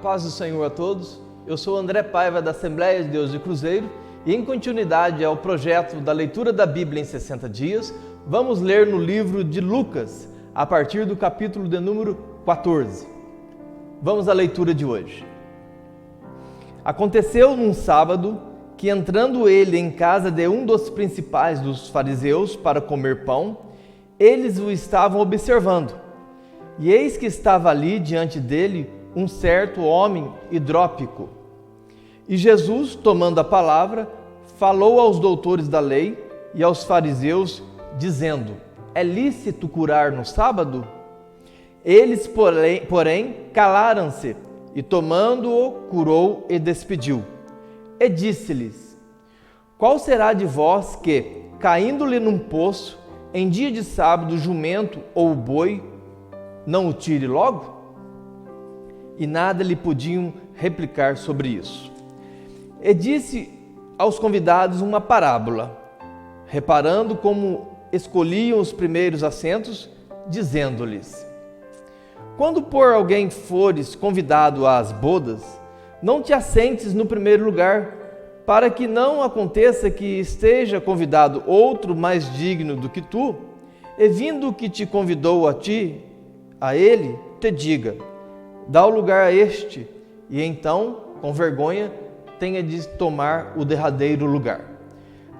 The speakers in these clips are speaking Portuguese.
Paz do Senhor a todos. Eu sou André Paiva da Assembleia de Deus de Cruzeiro e, em continuidade ao projeto da leitura da Bíblia em 60 dias, vamos ler no livro de Lucas, a partir do capítulo de número 14. Vamos à leitura de hoje. Aconteceu num sábado que, entrando ele em casa de um dos principais dos fariseus para comer pão, eles o estavam observando. E eis que estava ali diante dele um certo homem hidrópico. E Jesus, tomando a palavra, falou aos doutores da lei e aos fariseus, dizendo: é lícito curar no sábado? Eles, porém, calaram-se, e tomando-o, curou e despediu. E disse-lhes: qual será de vós que, caindo-lhe num poço, em dia de sábado, o jumento ou o boi, não o tire logo? E nada lhe podiam replicar sobre isso. E disse aos convidados uma parábola, reparando como escolhiam os primeiros assentos, dizendo-lhes: quando por alguém fores convidado às bodas, não te assentes no primeiro lugar, para que não aconteça que esteja convidado outro mais digno do que tu, e vindo o que te convidou a ele, te diga: dá o lugar a este, e então, com vergonha, tenha de tomar o derradeiro lugar.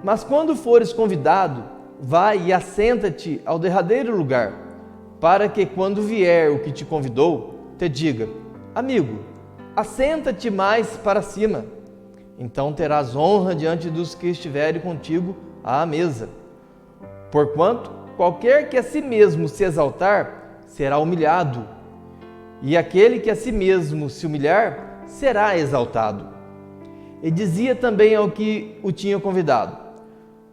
Mas quando fores convidado, vai e assenta-te ao derradeiro lugar, para que quando vier o que te convidou, te diga: amigo, assenta-te mais para cima. Então terás honra diante dos que estiverem contigo à mesa. Porquanto, qualquer que a si mesmo se exaltar, será humilhado, e aquele que a si mesmo se humilhar, será exaltado. E dizia também ao que o tinha convidado: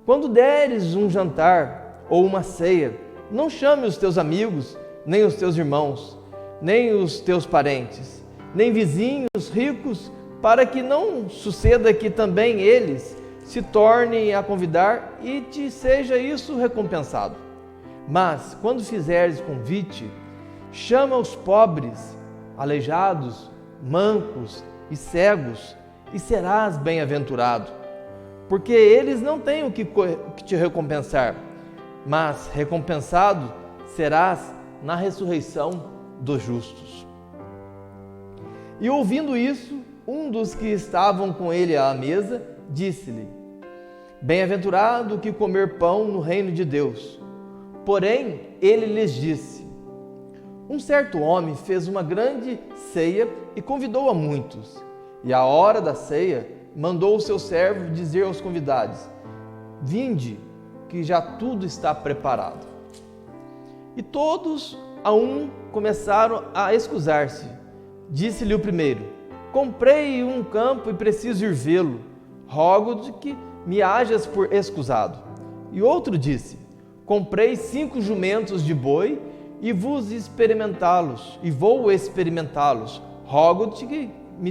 quando deres um jantar ou uma ceia, não chame os teus amigos, nem os teus irmãos, nem os teus parentes, nem vizinhos ricos, para que não suceda que também eles se tornem a convidar e te seja isso recompensado. Mas, quando fizeres convite, chama os pobres, aleijados, mancos e cegos, e serás bem-aventurado, porque eles não têm o que te recompensar, mas recompensado serás na ressurreição dos justos. E ouvindo isso, um dos que estavam com ele à mesa disse-lhe: bem-aventurado o que comer pão no reino de Deus. Porém, ele lhes disse: um certo homem fez uma grande ceia e convidou a muitos. E à hora da ceia, mandou o seu servo dizer aos convidados: vinde, que já tudo está preparado. E todos a um começaram a excusar-se. Disse-lhe o primeiro: comprei um campo e preciso ir vê-lo. Rogo-te que me hajas por excusado. E outro disse: comprei 5 jumentos de boi e vou experimentá-los. Rogo-te que me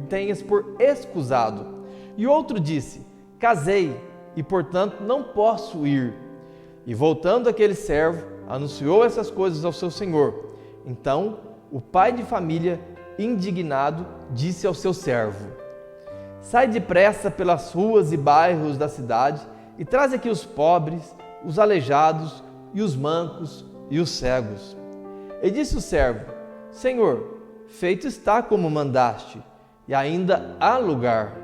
tenhas por excusado. E outro disse: casei e portanto não posso ir. E voltando aquele servo, anunciou essas coisas ao seu senhor. Então o pai de família, indignado, disse ao seu servo: sai depressa pelas ruas e bairros da cidade e traz aqui os pobres, os aleijados e os mancos e os cegos. E disse o servo: Senhor, feito está como mandaste, e ainda há lugar.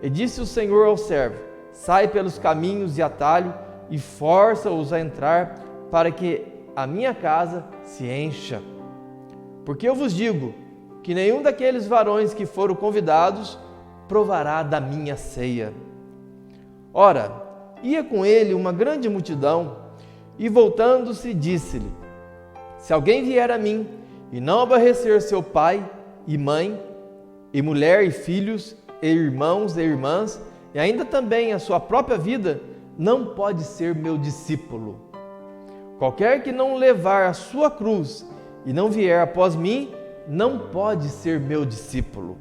E disse o Senhor ao servo: sai pelos caminhos e atalho e força-os a entrar, para que a minha casa se encha. Porque eu vos digo que nenhum daqueles varões que foram convidados provará da minha ceia. Ora, ia com ele uma grande multidão, e voltando-se disse-lhe: se alguém vier a mim e não aborrecer seu pai e mãe, e mulher e filhos, e irmãos e irmãs, e ainda também a sua própria vida, não pode ser meu discípulo. Qualquer que não levar a sua cruz e não vier após mim, não pode ser meu discípulo.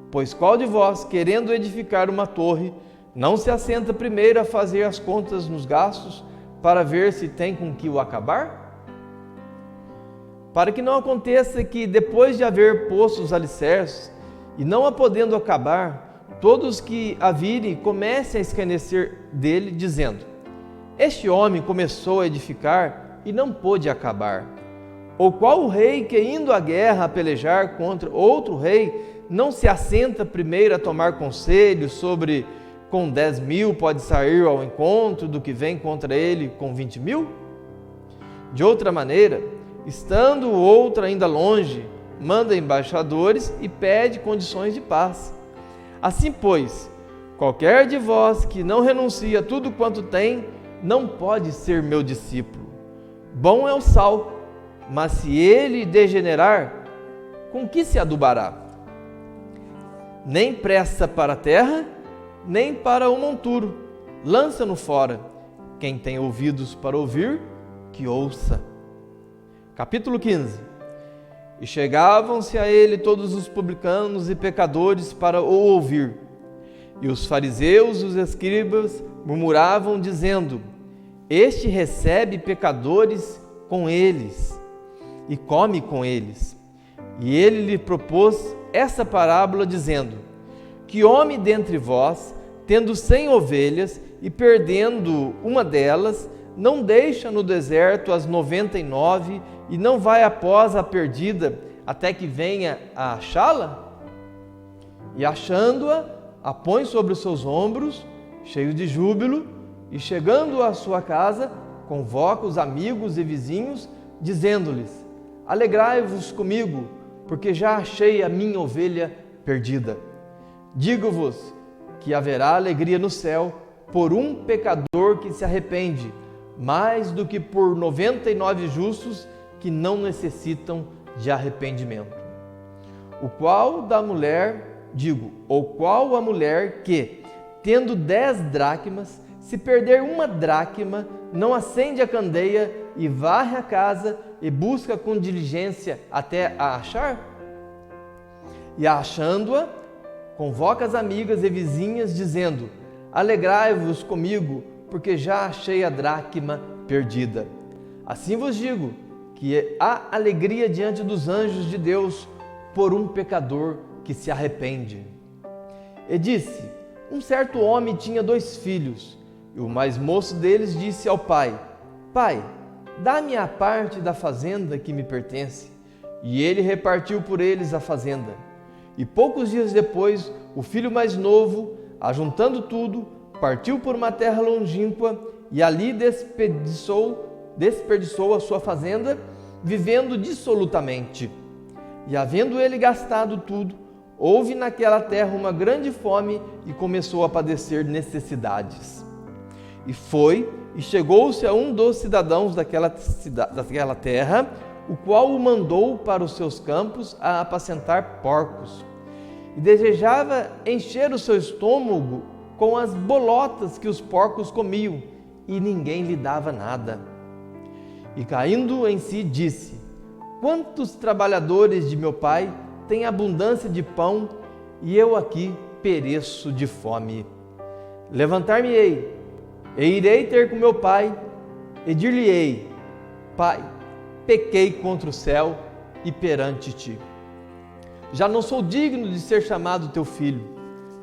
Pois qual de vós, querendo edificar uma torre, não se assenta primeiro a fazer as contas nos gastos, para ver se tem com que o acabar? para que não aconteça que, depois de haver posto os alicerces, e não a podendo acabar, todos que a virem comecem a escarnecer dele, dizendo: este homem começou a edificar e não pôde acabar. Ou qual o rei que, indo à guerra a pelejar contra outro rei, não se assenta primeiro a tomar conselho sobre com 10.000 pode sair ao encontro do que vem contra ele com 20.000? De outra maneira, estando o outro ainda longe, manda embaixadores e pede condições de paz. Assim, pois, qualquer de vós que não renuncia a tudo quanto tem, não pode ser meu discípulo. Bom é o sal, mas se ele degenerar, com que se adubará? Nem pressa para a terra, nem para o monturo, lança-no fora. Quem tem ouvidos para ouvir, que ouça. Capítulo 15. E chegavam-se a ele todos os publicanos e pecadores para o ouvir. E os fariseus e os escribas murmuravam, dizendo: este recebe pecadores com eles e come com eles. E ele lhe propôs essa parábola, dizendo: que homem dentre vós, tendo 100 ovelhas e perdendo uma delas, não deixa no deserto as 99 e não vai após a perdida até que venha a achá-la? E achando-a, a põe sobre os seus ombros, cheio de júbilo, e chegando à sua casa, convoca os amigos e vizinhos, dizendo-lhes: alegrai-vos comigo, porque já achei a minha ovelha perdida. Digo-vos que haverá alegria no céu por um pecador que se arrepende, mais do que por 99 justos que não necessitam de arrependimento. Ou qual a mulher que, tendo 10 dracmas, se perder uma dracma, não acende a candeia e varre a casa e busca com diligência até a achar? E achando-a, convoca as amigas e vizinhas, dizendo: alegrai-vos comigo, porque já achei a dracma perdida. Assim vos digo, que há alegria diante dos anjos de Deus por um pecador que se arrepende. E disse: um certo homem tinha 2 filhos, e o mais moço deles disse ao pai: pai, dá-me a parte da fazenda que me pertence. E ele repartiu por eles a fazenda. E poucos dias depois, o filho mais novo, ajuntando tudo, partiu por uma terra longínqua e ali desperdiçou a sua fazenda, vivendo dissolutamente. E havendo ele gastado tudo, houve naquela terra uma grande fome e começou a padecer necessidades. E foi e chegou-se a um dos cidadãos daquela terra, o qual o mandou para os seus campos a apacentar porcos. E desejava encher o seu estômago com as bolotas que os porcos comiam, e ninguém lhe dava nada. E caindo em si, disse: quantos trabalhadores de meu pai têm abundância de pão, e eu aqui pereço de fome. Levantar-me-ei, e irei ter com meu pai, e dir-lhe-ei: pai, pequei contra o céu e perante ti. Já não sou digno de ser chamado teu filho.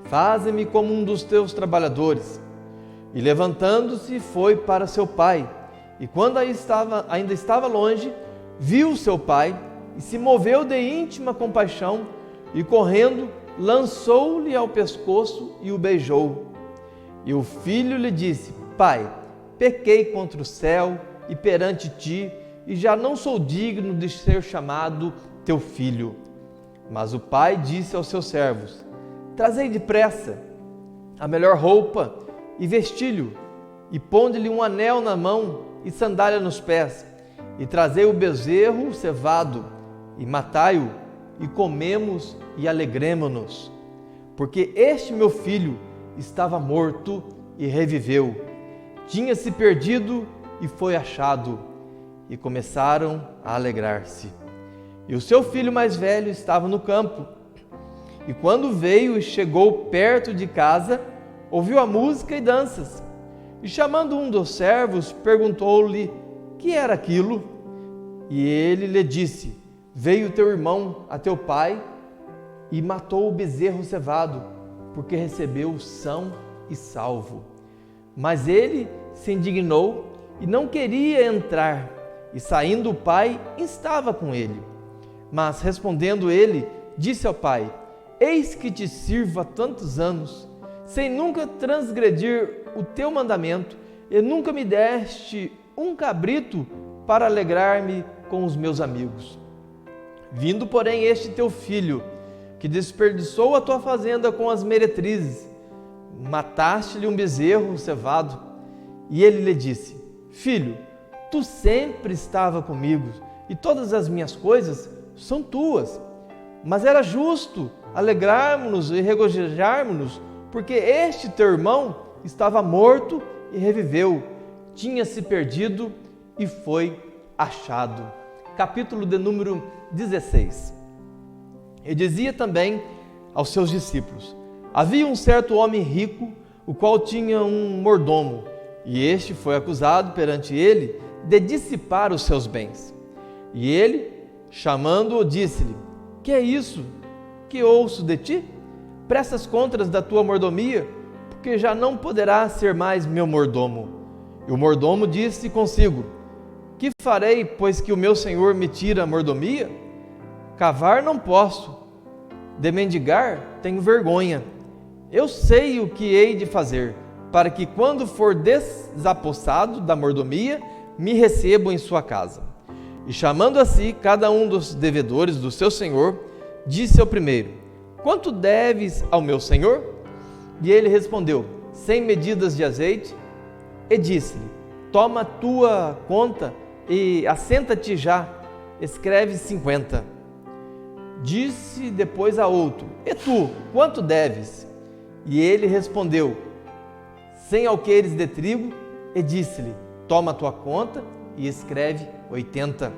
Faze-me como um dos teus trabalhadores. E levantando-se, foi para seu pai. E quando ainda estava longe, viu seu pai e se moveu de íntima compaixão, e correndo, lançou-lhe ao pescoço e o beijou. E o filho lhe disse: pai, pequei contra o céu e perante ti, e já não sou digno de ser chamado teu filho. Mas o pai disse aos seus servos: trazei depressa a melhor roupa e vestilho, e ponde-lhe um anel na mão e sandália nos pés, e trazei o bezerro cevado, e matai-o, e comemos e alegremo-nos. Porque este meu filho estava morto e reviveu, tinha-se perdido e foi achado. E começaram a alegrar-se. E o seu filho mais velho estava no campo. E quando veio e chegou perto de casa, ouviu a música e danças. E chamando um dos servos, perguntou-lhe que era aquilo. E ele lhe disse: veio teu irmão a teu pai e matou o bezerro cevado, porque recebeu são e salvo. Mas ele se indignou e não queria entrar, e saindo o pai estava com ele. Mas respondendo ele, disse ao pai: eis que te sirvo há tantos anos, sem nunca transgredir o teu mandamento, e nunca me deste um cabrito para alegrar-me com os meus amigos. Vindo, porém, este teu filho, que desperdiçou a tua fazenda com as meretrizes, mataste-lhe um bezerro cevado. E ele lhe disse: filho, tu sempre estava comigo, e todas as minhas coisas são tuas. Mas era justo alegrarmos-nos e regozijarmos-nos, porque este teu irmão estava morto e reviveu, tinha se perdido e foi achado. Capítulo de número 16. E dizia também aos seus discípulos: havia um certo homem rico, o qual tinha um mordomo, e este foi acusado perante ele de dissipar os seus bens. E ele, chamando-o, disse-lhe: que é isso que ouço de ti? Prestas contas da tua mordomia, porque já não poderás ser mais meu mordomo. E o mordomo disse consigo: que farei, pois que o meu senhor me tira a mordomia? Cavar não posso, de mendigar tenho vergonha. Eu sei o que hei de fazer, para que quando for desapossado da mordomia, me recebam em sua casa. E chamando a si cada um dos devedores do seu senhor, disse ao primeiro: quanto deves ao meu senhor? E ele respondeu: 100 medidas de azeite. E disse-lhe: toma tua conta e assenta-te já, escreve 50. Disse depois a outro: e tu, quanto deves? E ele respondeu: 100 alqueires de trigo. E disse-lhe: toma tua conta e escreve 80.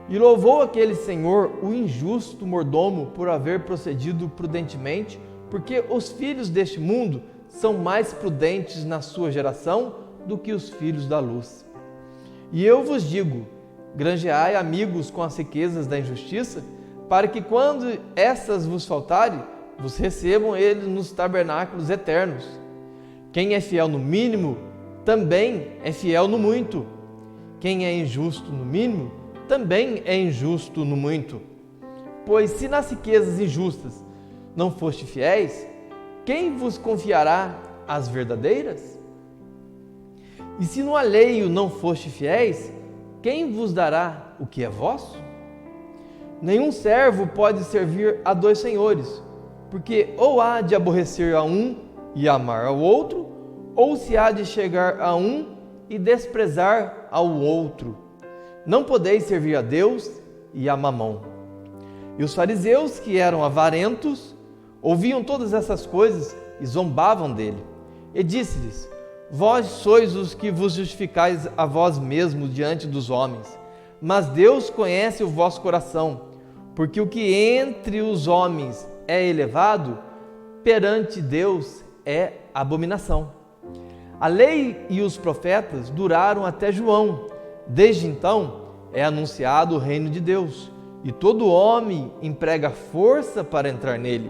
E louvou aquele senhor o injusto mordomo por haver procedido prudentemente, porque os filhos deste mundo são mais prudentes na sua geração do que os filhos da luz. E eu vos digo: granjeai amigos com as riquezas da injustiça, para que quando essas vos faltarem, vos recebam eles nos tabernáculos eternos. Quem é fiel no mínimo, também é fiel no muito. Quem é injusto no mínimo, também é injusto no muito. Pois se nas riquezas injustas não foste fiéis, quem vos confiará as verdadeiras? E se no alheio não foste fiéis, quem vos dará o que é vosso? Nenhum servo pode servir a dois senhores, porque ou há de aborrecer a um e amar ao outro, ou se há de chegar a um e desprezar ao outro. Não podeis servir a Deus e a Mamom. E os fariseus, que eram avarentos, ouviam todas essas coisas e zombavam dele. E disse-lhes: vós sois os que vos justificais a vós mesmos diante dos homens, mas Deus conhece o vosso coração, porque o que entre os homens é elevado, perante Deus é abominação. A lei e os profetas duraram até João. Desde então é anunciado o reino de Deus, e todo homem emprega força para entrar nele.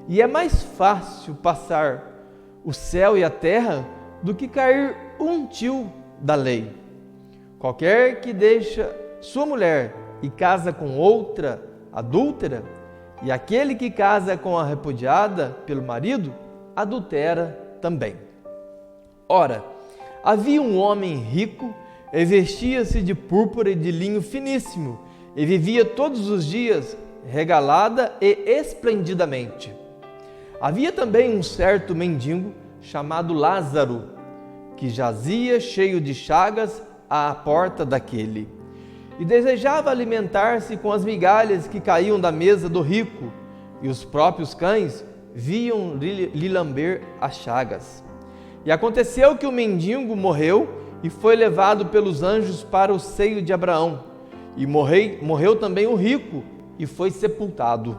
E é mais fácil passar o céu e a terra do que cair um tio da lei. Qualquer que deixa sua mulher e casa com outra adúltera, e aquele que casa com a repudiada pelo marido, adultera também. Ora, havia um homem rico, e vestia-se de púrpura e de linho finíssimo, e vivia todos os dias regalada e esplendidamente. Havia também um certo mendigo, chamado Lázaro, que jazia cheio de chagas à porta daquele, e desejava alimentar-se com as migalhas que caíam da mesa do rico, e os próprios cães vinham lhe lamber as chagas. E aconteceu que o mendigo morreu e foi levado pelos anjos para o seio de Abraão. E morreu também o rico e foi sepultado.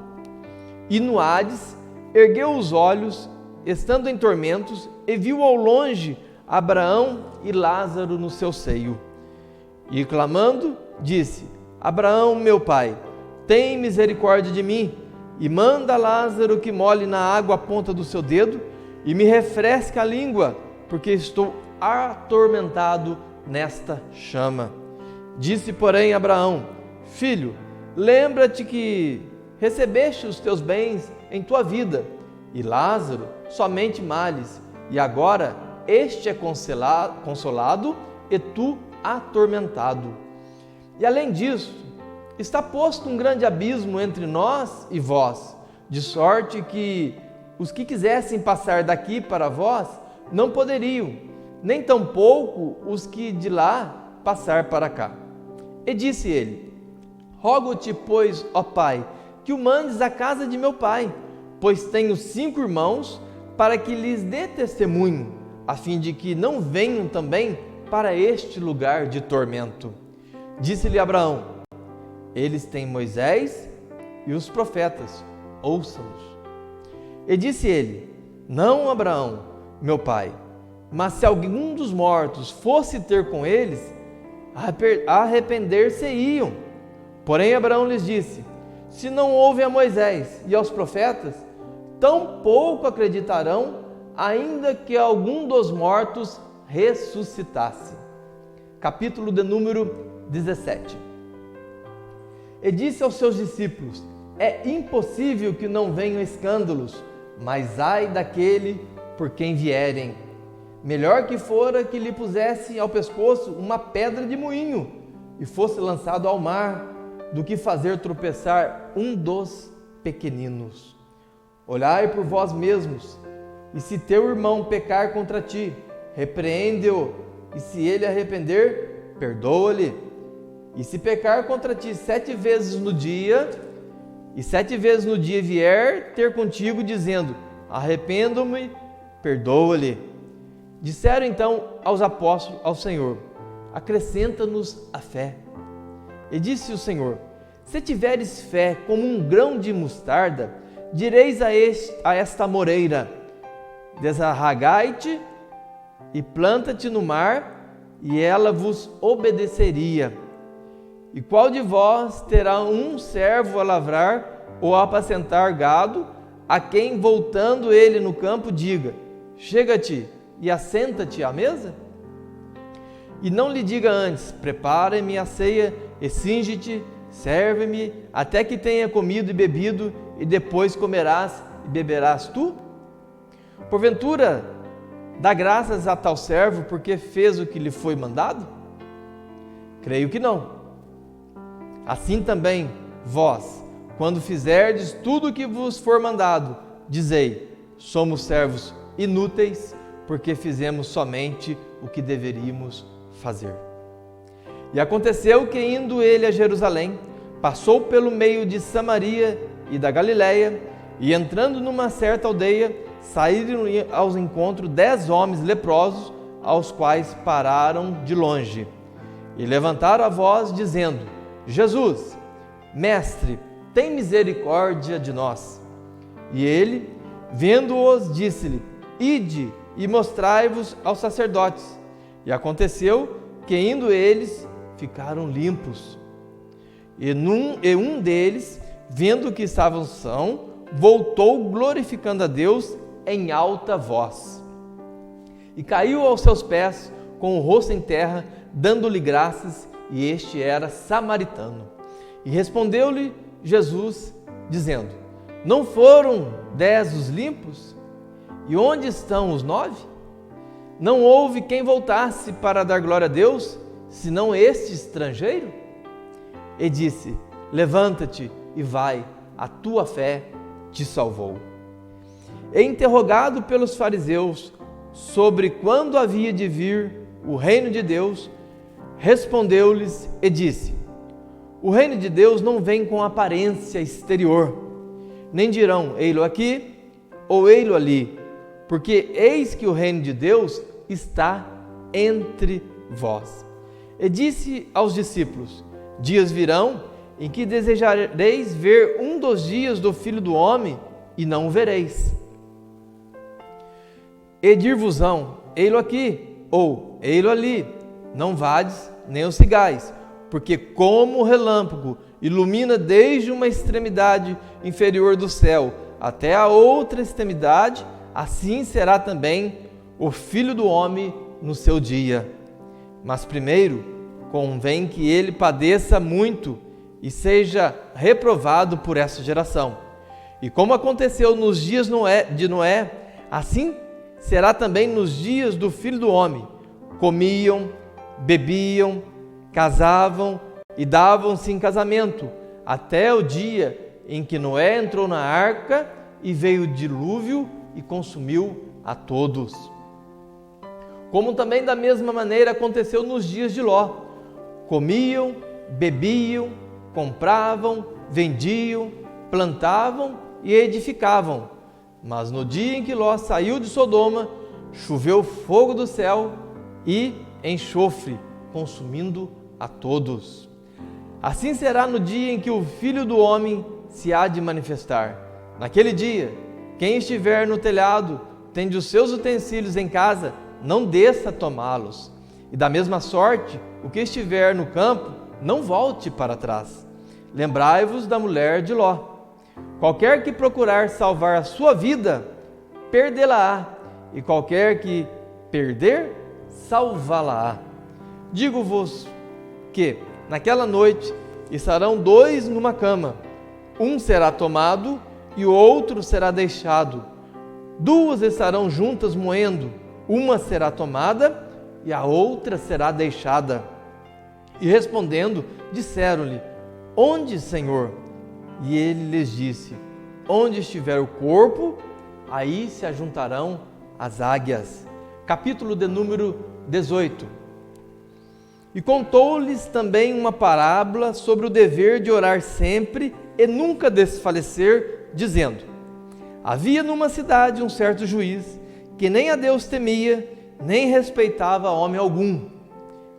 E no Hades ergueu os olhos, estando em tormentos, e viu ao longe Abraão e Lázaro no seu seio. E clamando, disse: Abraão, meu pai, tem misericórdia de mim e manda Lázaro que molhe na água a ponta do seu dedo e me refresque a língua, porque estou atormentado nesta chama. Disse, porém, Abraão: Filho, lembra-te que recebeste os teus bens em tua vida, e Lázaro somente males, e agora este é consolado e tu atormentado. E além disso, está posto um grande abismo entre nós e vós, de sorte que os que quisessem passar daqui para vós não poderiam, nem tampouco os que de lá passar para cá. E disse ele: Rogo-te, pois, ó Pai, que o mandes à casa de meu pai, pois tenho 5 irmãos, para que lhes dê testemunho, a fim de que não venham também para este lugar de tormento. Disse-lhe Abraão: Eles têm Moisés e os profetas, ouça-os. E disse ele: Não, Abraão, meu pai, mas se algum dos mortos fosse ter com eles, arrepender-se-iam. Porém Abraão lhes disse: Se não ouvem a Moisés e aos profetas, tampouco acreditarão, ainda que algum dos mortos ressuscitasse. Capítulo de número 17. E disse aos seus discípulos: É impossível que não venham escândalos, mas ai daquele por quem vierem. Melhor que fora que lhe pusesse ao pescoço uma pedra de moinho e fosse lançado ao mar, do que fazer tropeçar um dos pequeninos. Olhai por vós mesmos, e se teu irmão pecar contra ti, repreende-o, e se ele arrepender, perdoa-lhe. E se pecar contra ti 7 vezes no dia, e 7 vezes no dia vier ter contigo, dizendo: Arrependo-me, perdoa-lhe. Disseram então aos apóstolos ao Senhor: Acrescenta-nos a fé. E disse o Senhor: Se tiveres fé como um grão de mostarda, direis a esta moreira: Desarragai-te e planta-te no mar, e ela vos obedeceria. E qual de vós terá um servo a lavrar ou a apacentar gado, a quem, voltando ele no campo, diga: Chega-te e assenta-te à mesa? E não lhe diga antes: Prepara-me a ceia e cinge-te, serve-me, até que tenha comido e bebido, e depois comerás e beberás tu? Porventura, dá graças a tal servo porque fez o que lhe foi mandado? Creio que não. Assim também, vós, quando fizerdes tudo o que vos for mandado, dizei: Somos servos inúteis, porque fizemos somente o que deveríamos fazer. E aconteceu que, indo ele a Jerusalém, passou pelo meio de Samaria e da Galiléia, e entrando numa certa aldeia, saíram aos encontros 10 homens leprosos, aos quais pararam de longe, e levantaram a voz, dizendo: Jesus, Mestre, tem misericórdia de nós. E ele, vendo-os, disse-lhe: Ide e mostrai-vos aos sacerdotes. E aconteceu que, indo eles, ficaram limpos. E um deles, vendo que estavam sãos, voltou glorificando a Deus em alta voz. E caiu aos seus pés, com o rosto em terra, dando-lhe graças, e este era samaritano. E respondeu-lhe Jesus, dizendo: Não foram 10 os limpos? E onde estão os 9? Não houve quem voltasse para dar glória a Deus, senão este estrangeiro? E disse: Levanta-te e vai, a tua fé te salvou. E interrogado pelos fariseus sobre quando havia de vir o reino de Deus, respondeu-lhes e disse: O reino de Deus não vem com aparência exterior, nem dirão: ei-lo aqui ou ei-lo ali, porque eis que o reino de Deus está entre vós. E disse aos discípulos: Dias virão em que desejareis ver um dos dias do Filho do Homem, e não o vereis. E dir-vos-ão: ei-lo aqui ou ei-lo ali, não vades nem os sigais, porque como o relâmpago ilumina desde uma extremidade inferior do céu até a outra extremidade, assim será também o Filho do Homem no seu dia. Mas primeiro convém que ele padeça muito e seja reprovado por essa geração. E como aconteceu nos dias de Noé, assim será também nos dias do Filho do Homem. Comiam, bebiam, casavam e davam-se em casamento, até o dia em que Noé entrou na arca e veio o dilúvio e consumiu a todos. Como também da mesma maneira aconteceu nos dias de Ló. Comiam, bebiam, compravam, vendiam, plantavam e edificavam. Mas no dia em que Ló saiu de Sodoma, choveu fogo do céu e enxofre, consumindo a todos. Assim será no dia em que o Filho do Homem se há de manifestar. Naquele dia, quem estiver no telhado, tende os seus utensílios em casa, não desça a tomá-los. E da mesma sorte, o que estiver no campo, não volte para trás. Lembrai-vos da mulher de Ló. Qualquer que procurar salvar a sua vida, perdê-la-á, e qualquer que perder, salvá-la-á. Digo-vos que, naquela noite, estarão dois numa cama, um será tomado e o outro será deixado. Duas estarão juntas moendo, uma será tomada e a outra será deixada. E respondendo, disseram-lhe: Onde, Senhor? E ele lhes disse: Onde estiver o corpo, aí se ajuntarão as águias. Capítulo de número 18. E contou-lhes também uma parábola sobre o dever de orar sempre e nunca desfalecer, dizendo: Havia numa cidade um certo juiz, que nem a Deus temia, nem respeitava homem algum.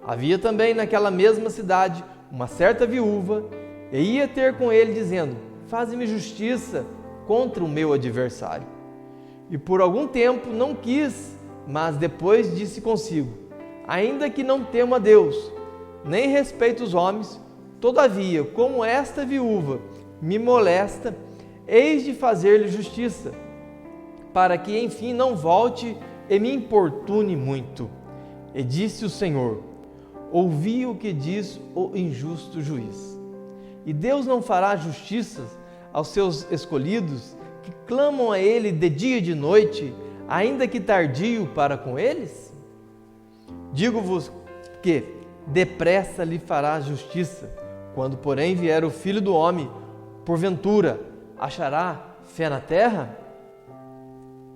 Havia também naquela mesma cidade uma certa viúva, e ia ter com ele, dizendo: Faze-me justiça contra o meu adversário. E por algum tempo não quis, mas depois disse consigo: Ainda que não temo a Deus, nem respeito os homens, todavia, como esta viúva me molesta, eis de fazer-lhe justiça, para que enfim não volte e me importune muito. E disse o Senhor: Ouvi o que diz o injusto juiz. E Deus não fará justiça aos seus escolhidos, que clamam a Ele de dia e de noite, ainda que tardio para com eles? Digo-vos que depressa lhe fará justiça. Quando, porém, vier o Filho do Homem, porventura achará fé na terra?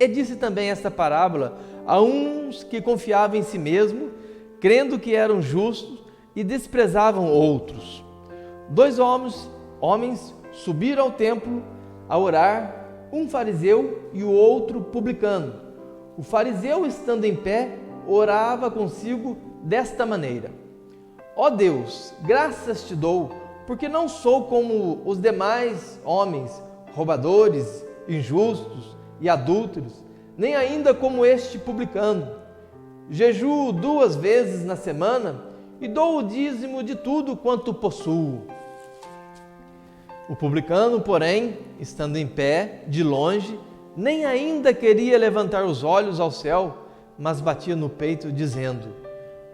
E disse também esta parábola a uns que confiavam em si mesmo, crendo que eram justos, e desprezavam outros. Dois homens subiram ao templo a orar, um fariseu e o outro publicano. O fariseu, estando em pé, orava consigo desta maneira: Ó Deus, graças te dou, porque não sou como os demais homens, roubadores, injustos e adúlteros, nem ainda como este publicano. Jejuo 2 vezes na semana e dou o dízimo de tudo quanto possuo. O publicano, porém, estando em pé, de longe, nem ainda queria levantar os olhos ao céu, mas batia no peito, dizendo: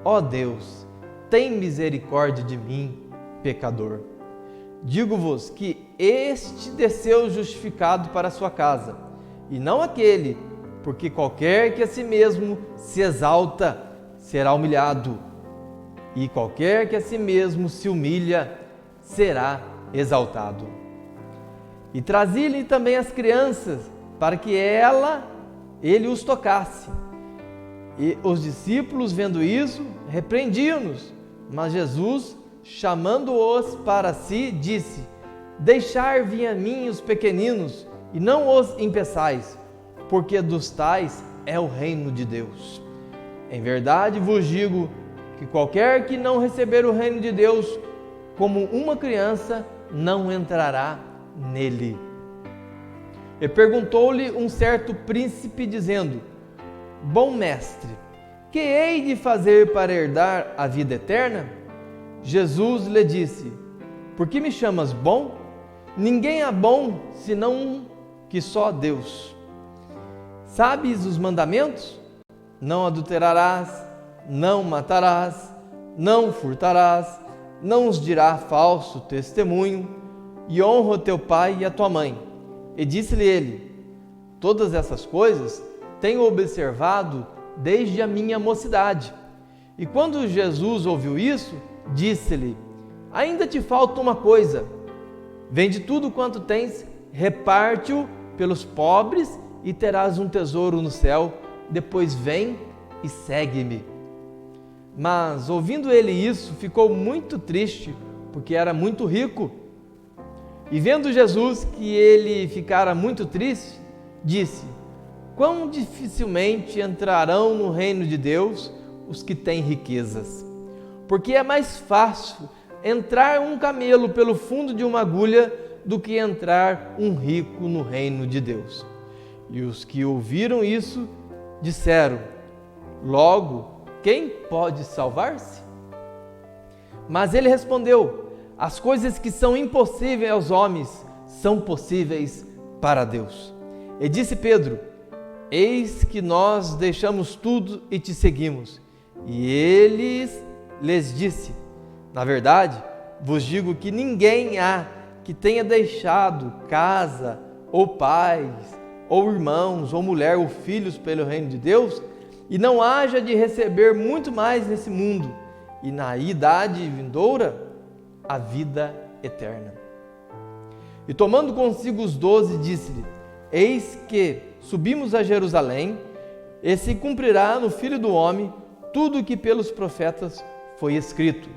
Ó Deus, tem misericórdia de mim, pecador. Digo-vos que este desceu justificado para a sua casa, e não aquele, porque qualquer que a si mesmo se exalta, será humilhado, e qualquer que a si mesmo se humilha, será exaltado. E trazia-lhe também as crianças, para que ele os tocasse. E os discípulos, vendo isso, repreendiam-nos. Mas Jesus, chamando-os para si, disse: Deixai vir a mim os pequeninos, e não os impeçais, porque dos tais é o reino de Deus. Em verdade vos digo que qualquer que não receber o reino de Deus como uma criança, não entrará nele. E perguntou-lhe um certo príncipe, dizendo: Bom mestre, que hei de fazer para herdar a vida eterna? Jesus lhe disse: por que me chamas bom? Ninguém é bom senão um, que só Deus. Sabes os mandamentos? Não adulterarás, não matarás, não furtarás, não os dirá falso testemunho, e honra o teu pai e a tua mãe. E disse-lhe ele: todas essas coisas tenho observado desde a minha mocidade. E quando Jesus ouviu isso, disse-lhe: ainda te falta uma coisa. Vende tudo quanto tens, reparte-o pelos pobres e terás um tesouro no céu. Depois vem e segue-me. Mas, ouvindo ele isso, ficou muito triste, porque era muito rico. E vendo Jesus que ele ficara muito triste, disse: quão dificilmente entrarão no reino de Deus os que têm riquezas. Porque é mais fácil entrar um camelo pelo fundo de uma agulha do que entrar um rico no reino de Deus. E os que ouviram isso disseram: logo, quem pode salvar-se? Mas ele respondeu: as coisas que são impossíveis aos homens são possíveis para Deus. E disse Pedro: eis que nós deixamos tudo e te seguimos. E ele lhes disse: na verdade, vos digo que ninguém há que tenha deixado casa, ou pais, ou irmãos, ou mulher, ou filhos pelo reino de Deus, e não haja de receber muito mais nesse mundo, e na idade vindoura, a vida eterna. E tomando consigo os 12, disse-lhe: eis que subimos a Jerusalém, e se cumprirá no Filho do Homem tudo o que pelos profetas foi escrito.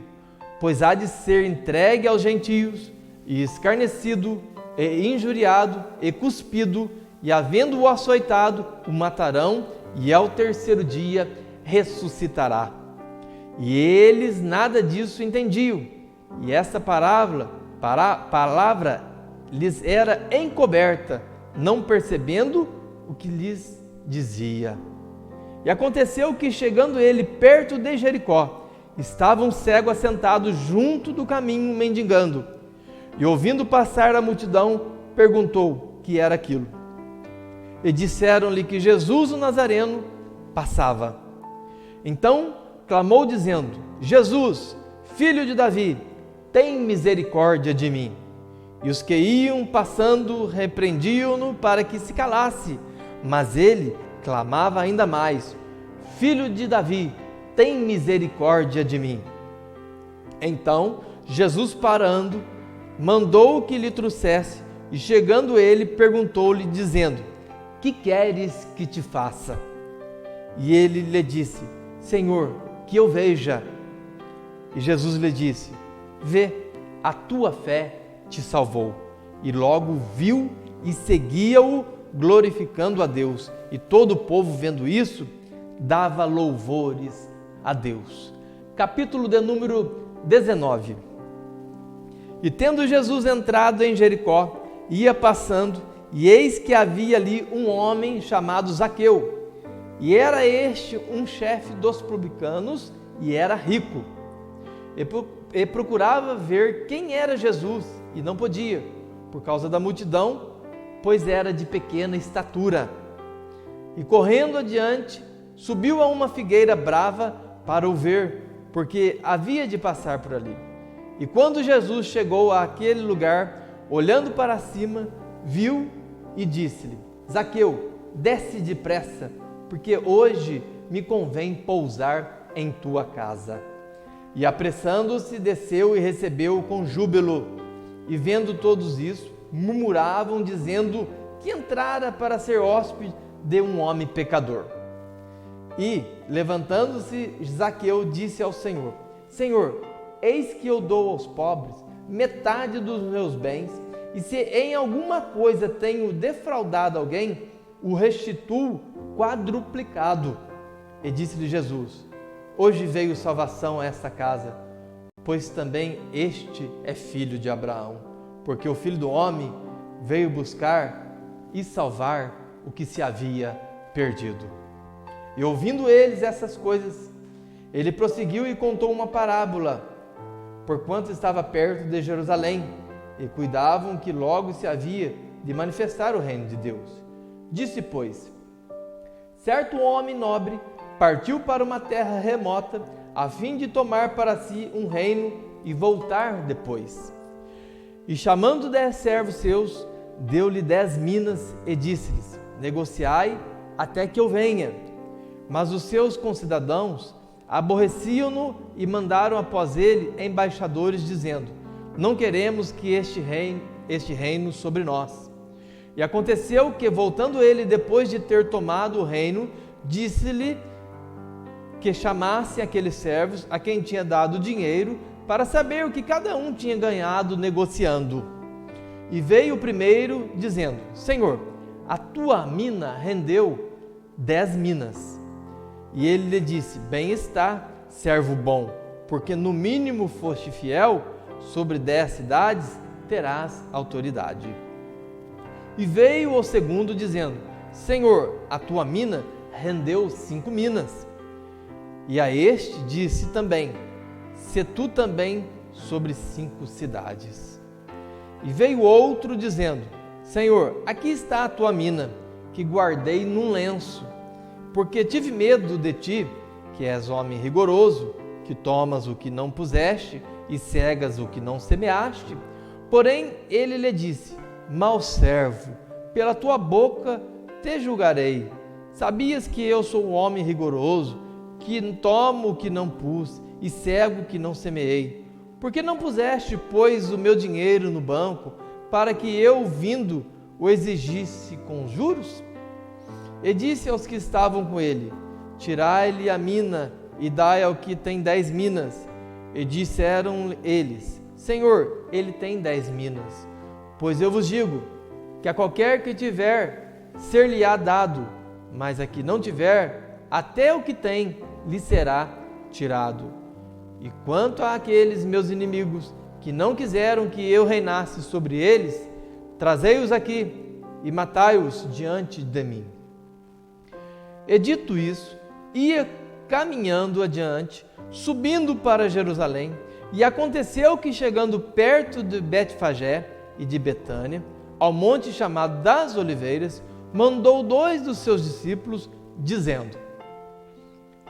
Pois há de ser entregue aos gentios, e escarnecido, e injuriado, e cuspido, e havendo-o açoitado, o matarão, e ao terceiro dia ressuscitará. E eles nada disso entendiam, e essa palavra lhes era encoberta, não percebendo o que lhes dizia. E aconteceu que, chegando ele perto de Jericó, estava um cego assentado junto do caminho mendigando. E ouvindo passar a multidão, perguntou que era aquilo. E disseram-lhe que Jesus o Nazareno passava. Então clamou dizendo: Jesus, filho de Davi, tem misericórdia de mim. E os que iam passando repreendiam-no para que se calasse. Mas ele clamava ainda mais: Filho de Davi, tem misericórdia de mim. Então Jesus, parando, mandou que lhe trouxesse, e chegando ele, perguntou-lhe, dizendo: que queres que te faça? E ele lhe disse: Senhor, que eu veja. E Jesus lhe disse: vê, a tua fé te salvou. E logo viu e seguia-o, glorificando a Deus. E todo o povo, vendo isso, dava louvores a Deus. Capítulo de número 19. E tendo Jesus entrado em Jericó, ia passando, e eis que havia ali um homem chamado Zaqueu. E era este um chefe dos publicanos, e era rico. E procurava ver quem era Jesus, e não podia, por causa da multidão, pois era de pequena estatura. E correndo adiante, subiu a uma figueira brava para o ver, porque havia de passar por ali. E quando Jesus chegou àquele lugar, olhando para cima, viu e disse-lhe: Zaqueu, desce depressa, porque hoje me convém pousar em tua casa. E apressando-se, desceu e recebeu-o com júbilo. E vendo todos isso, murmuravam, dizendo que entrara para ser hóspede de um homem pecador. E, levantando-se, Zaqueu disse ao Senhor: Senhor, eis que eu dou aos pobres metade dos meus bens, e se em alguma coisa tenho defraudado alguém, o restituo quadruplicado. E disse-lhe Jesus: hoje veio salvação a esta casa, pois também este é filho de Abraão, porque o Filho do Homem veio buscar e salvar o que se havia perdido. E ouvindo eles essas coisas, ele prosseguiu e contou uma parábola, porquanto estava perto de Jerusalém, e cuidavam que logo se havia de manifestar o reino de Deus. Disse, pois, certo homem nobre partiu para uma terra remota, a fim de tomar para si um reino e voltar depois. E chamando 10 servos seus, deu-lhe 10 minas e disse-lhes, negociai até que eu venha. Mas os seus concidadãos aborreciam-no e mandaram após ele embaixadores, dizendo, não queremos que este reino sobre nós. E aconteceu que, voltando ele, depois de ter tomado o reino, disse-lhe que chamasse aqueles servos a quem tinha dado dinheiro, para saber o que cada um tinha ganhado negociando. E veio o primeiro, dizendo, Senhor, a tua mina rendeu 10 minas. E ele lhe disse, bem está, servo bom, porque no mínimo foste fiel, sobre 10 cidades terás autoridade. E veio o segundo, dizendo, Senhor, a tua mina rendeu 5 minas. E a este disse também, se tu também sobre 5 cidades. E veio outro, dizendo, Senhor, aqui está a tua mina, que guardei num lenço, porque tive medo de ti, que és homem rigoroso, que tomas o que não puseste e cegas o que não semeaste. Porém, ele lhe disse, mau servo, pela tua boca te julgarei. Sabias que eu sou um homem rigoroso, que tomo o que não pus e cego o que não semeei? Por que não puseste, pois, o meu dinheiro no banco, para que eu, vindo, o exigisse com juros? E disse aos que estavam com ele, tirai-lhe a mina e dai ao que tem 10 minas. E disseram eles, Senhor, ele tem 10 minas. Pois eu vos digo, que a qualquer que tiver, ser-lhe-á dado, mas a que não tiver, até o que tem, lhe será tirado. E quanto àqueles meus inimigos, que não quiseram que eu reinasse sobre eles, trazei-os aqui e matai-os diante de mim. E dito isso, ia caminhando adiante, subindo para Jerusalém, e aconteceu que, chegando perto de Betfagé e de Betânia, ao monte chamado das Oliveiras, mandou 2 dos seus discípulos, dizendo,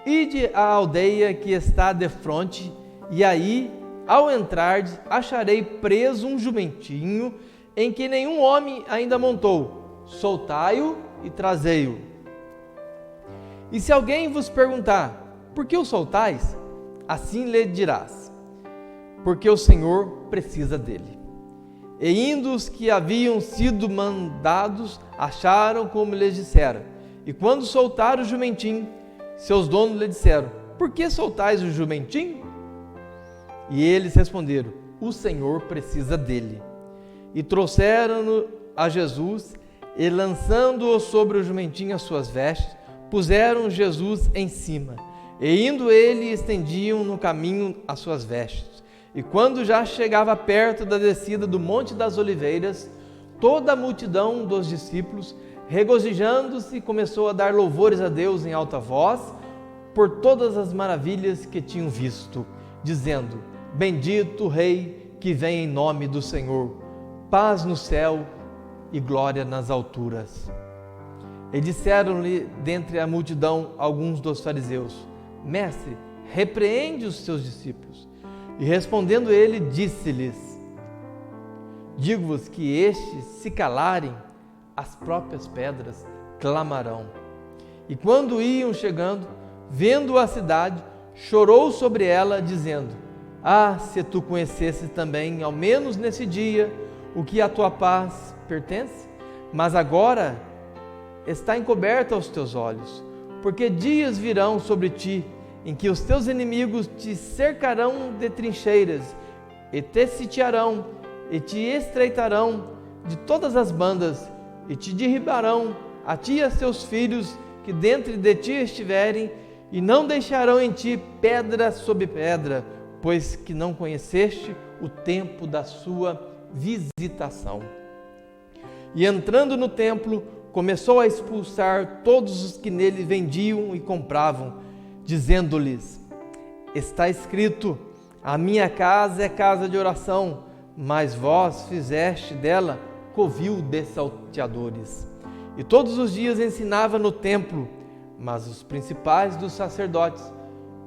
ide à aldeia que está defronte, e aí, ao entrardes, acharei preso um jumentinho, em que nenhum homem ainda montou. Soltai-o e trazei-o. E se alguém vos perguntar, por que o soltais? Assim lhe dirás, porque o Senhor precisa dele. E indo os que haviam sido mandados, acharam como lhes dissera. E quando soltaram o jumentinho, seus donos lhe disseram, por que soltais o jumentinho? E eles responderam, o Senhor precisa dele. E trouxeram-no a Jesus, e lançando-o sobre o jumentinho as suas vestes, puseram Jesus em cima. E indo ele, estendiam no caminho as suas vestes. E quando já chegava perto da descida do Monte das Oliveiras, toda a multidão dos discípulos, regozijando-se, começou a dar louvores a Deus em alta voz, por todas as maravilhas que tinham visto, dizendo, bendito o Rei que vem em nome do Senhor, paz no céu e glória nas alturas. E disseram-lhe dentre a multidão alguns dos fariseus, Mestre, repreende os seus discípulos. E respondendo ele, disse-lhes, digo-vos que estes se calarem, as próprias pedras clamarão. E quando iam chegando, vendo a cidade, chorou sobre ela, dizendo, se tu conhecesses também, ao menos nesse dia, o que à tua paz pertence, mas agora está encoberta aos teus olhos, porque dias virão sobre ti, em que os teus inimigos te cercarão de trincheiras, e te sitiarão, e te estreitarão de todas as bandas, e te derribarão, a ti e a teus filhos, que dentre de ti estiverem, e não deixarão em ti pedra sobre pedra, pois que não conheceste o tempo da sua visitação. E entrando no templo, começou a expulsar todos os que nele vendiam e compravam, dizendo-lhes, está escrito, A minha casa é casa de oração, mas vós fizeste dela covil de salteadores. E todos os dias ensinava no templo, mas os principais dos sacerdotes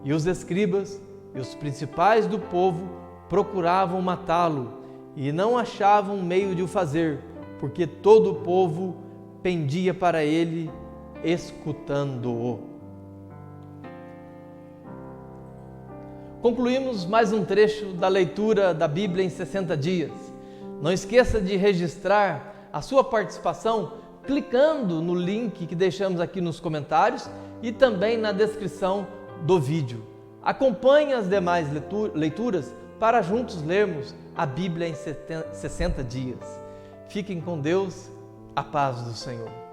e os escribas e os principais do povo procuravam matá-lo e não achavam meio de o fazer, porque todo o povo pendia para ele, escutando-o. Concluímos mais um trecho da leitura da Bíblia em 60 dias. Não esqueça de registrar a sua participação clicando no link que deixamos aqui nos comentários e também na descrição do vídeo. Acompanhe as demais leituras para juntos lermos a Bíblia em 60 dias. Fiquem com Deus, a paz do Senhor.